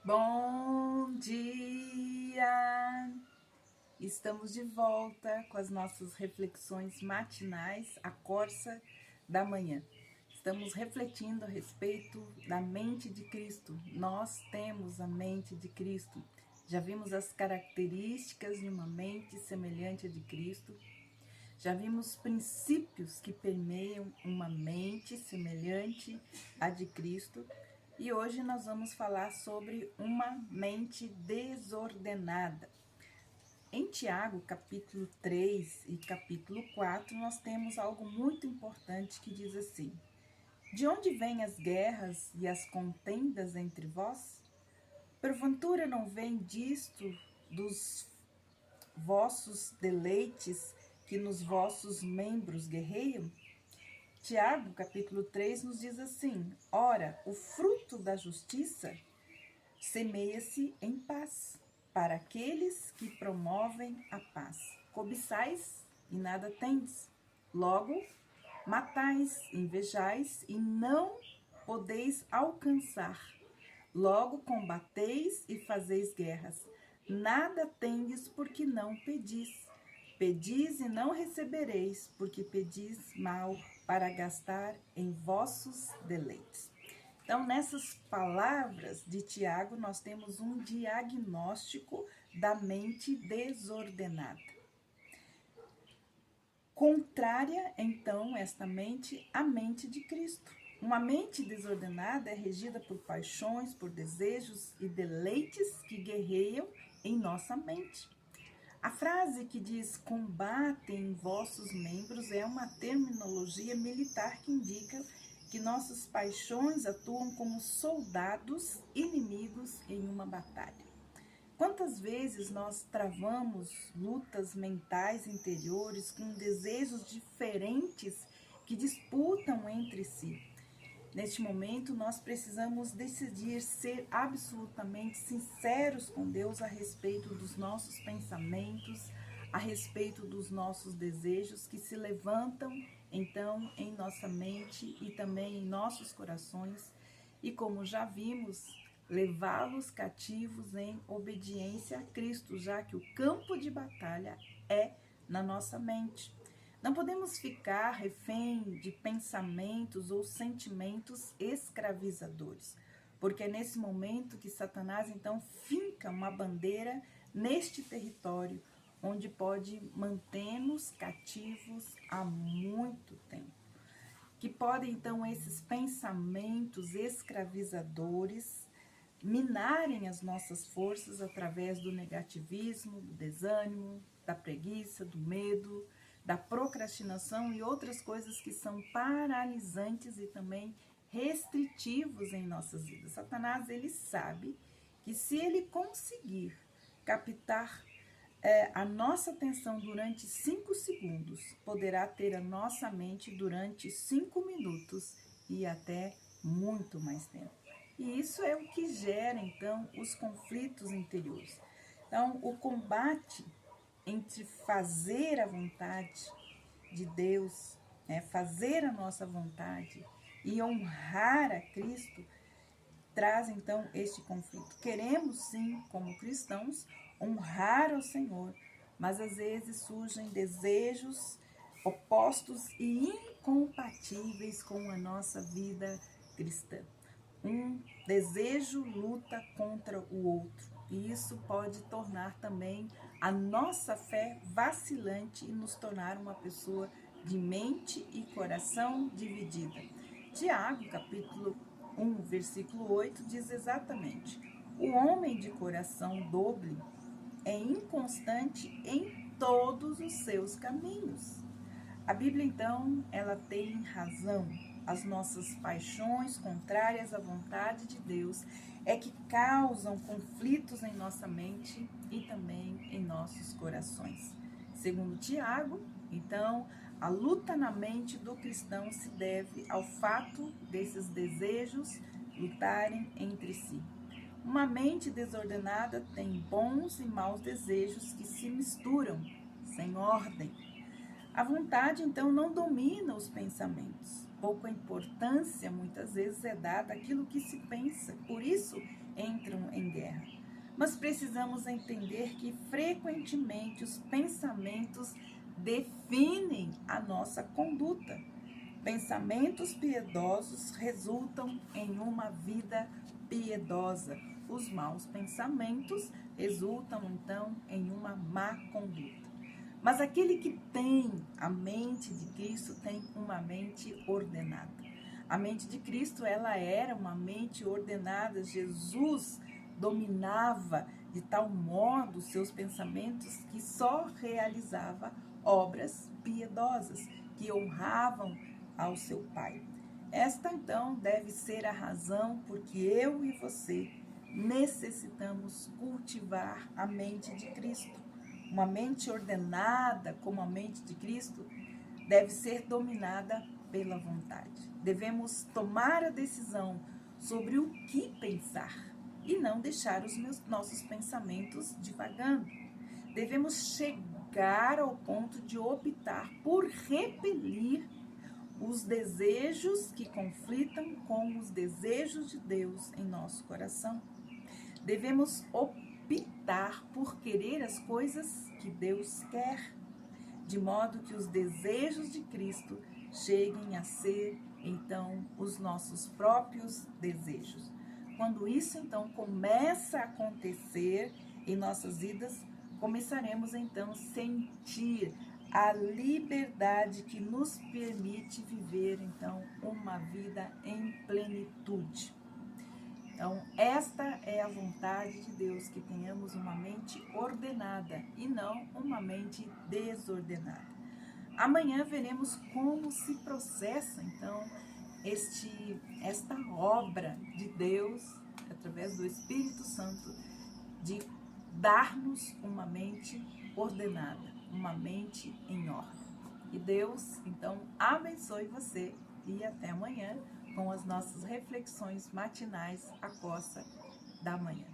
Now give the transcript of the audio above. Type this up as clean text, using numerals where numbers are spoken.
Bom dia! Estamos de volta com as nossas reflexões matinais, a Corsa da Manhã. Estamos refletindo a respeito da mente de Cristo. Nós temos a mente de Cristo. Já vimos as características de uma mente semelhante à de Cristo. Já vimos princípios que permeiam uma mente semelhante à de Cristo. E hoje nós vamos falar sobre uma mente desordenada. Em Tiago, capítulo 3 e capítulo 4, nós temos algo muito importante que diz assim: De onde vêm as guerras e as contendas entre vós? Porventura não vem disto dos vossos deleites que nos vossos membros guerreiam? Tiago, capítulo 3, nos diz assim: Ora, o fruto da justiça semeia-se em paz, para aqueles que promovem a paz. Cobiçais e nada tendes. Logo, matais, invejais e não podeis alcançar. Logo, combateis e fazeis guerras. Nada tendes porque não pedis. Pedis e não recebereis, porque pedis mal para gastar em vossos deleites. Então, nessas palavras de Tiago, nós temos um diagnóstico da mente desordenada. Contrária, então, esta mente à mente de Cristo. Uma mente desordenada é regida por paixões, por desejos e deleites que guerreiam em nossa mente. A frase que diz combatem vossos membros é uma terminologia militar que indica que nossas paixões atuam como soldados inimigos em uma batalha. Quantas vezes nós travamos lutas mentais interiores com desejos diferentes que disputam entre si? Neste momento, nós precisamos decidir ser absolutamente sinceros com Deus a respeito dos nossos pensamentos, a respeito dos nossos desejos que se levantam, então, em nossa mente e também em nossos corações, e como já vimos, levá-los cativos em obediência a Cristo, já que o campo de batalha é na nossa mente. Não podemos ficar refém de pensamentos ou sentimentos escravizadores, porque é nesse momento que Satanás então finca uma bandeira neste território, onde pode manter-nos cativos há muito tempo. Que podem então esses pensamentos escravizadores minarem as nossas forças através do negativismo, do desânimo, da preguiça, do medo, da procrastinação e outras coisas que são paralisantes e também restritivos em nossas vidas. Satanás, ele sabe que se ele conseguir captar a nossa atenção durante 5 segundos, poderá ter a nossa mente durante 5 minutos e até muito mais tempo. E isso é o que gera, então, os conflitos interiores. Então, o combate entre fazer a vontade de Deus, fazer a nossa vontade e honrar a Cristo, traz então este conflito. Queremos sim, como cristãos, honrar ao Senhor, mas às vezes surgem desejos opostos e incompatíveis com a nossa vida cristã. Um desejo luta contra o outro, e isso pode tornar também a nossa fé vacilante e nos tornar uma pessoa de mente e coração dividida. Tiago, capítulo 1, versículo 8, diz exatamente: o homem de coração dobre é inconstante em todos os seus caminhos. A Bíblia, então, ela tem razão. As nossas paixões contrárias à vontade de Deus é que causam conflitos em nossa mente e também em nossos corações. Segundo Tiago, então, a luta na mente do cristão se deve ao fato desses desejos lutarem entre si. Uma mente desordenada tem bons e maus desejos que se misturam, sem ordem. A vontade, então, não domina os pensamentos. Pouca importância, muitas vezes, é dada àquilo que se pensa. Por isso entram em guerra. Mas precisamos entender que frequentemente os pensamentos definem a nossa conduta. Pensamentos piedosos resultam em uma vida piedosa. Os maus pensamentos resultam, então, em uma má conduta. Mas aquele que tem a mente de Cristo tem uma mente ordenada. A mente de Cristo, ela era uma mente ordenada. Jesus dominava de tal modo os seus pensamentos que só realizava obras piedosas que honravam ao seu Pai. Esta, então, deve ser a razão por que eu e você necessitamos cultivar a mente de Cristo. Uma mente ordenada como a mente de Cristo deve ser dominada pela vontade. Devemos tomar a decisão sobre o que pensar e não deixar os nossos pensamentos divagando. Devemos chegar ao ponto de optar por repelir os desejos que conflitam com os desejos de Deus em nosso coração. Devemos optar por querer as coisas que Deus quer, de modo que os desejos de Cristo cheguem a ser, então, os nossos próprios desejos. Quando isso, então, começa a acontecer em nossas vidas, começaremos, então, a sentir a liberdade que nos permite viver, então, uma vida em plenitude. Então, esta é a vontade de Deus, que tenhamos uma mente ordenada e não uma mente desordenada. Amanhã veremos como se processa, então, esta obra de Deus, através do Espírito Santo, de dar-nos uma mente ordenada, uma mente em ordem. E Deus, então, abençoe você e até amanhã com as nossas reflexões matinais à costa da manhã.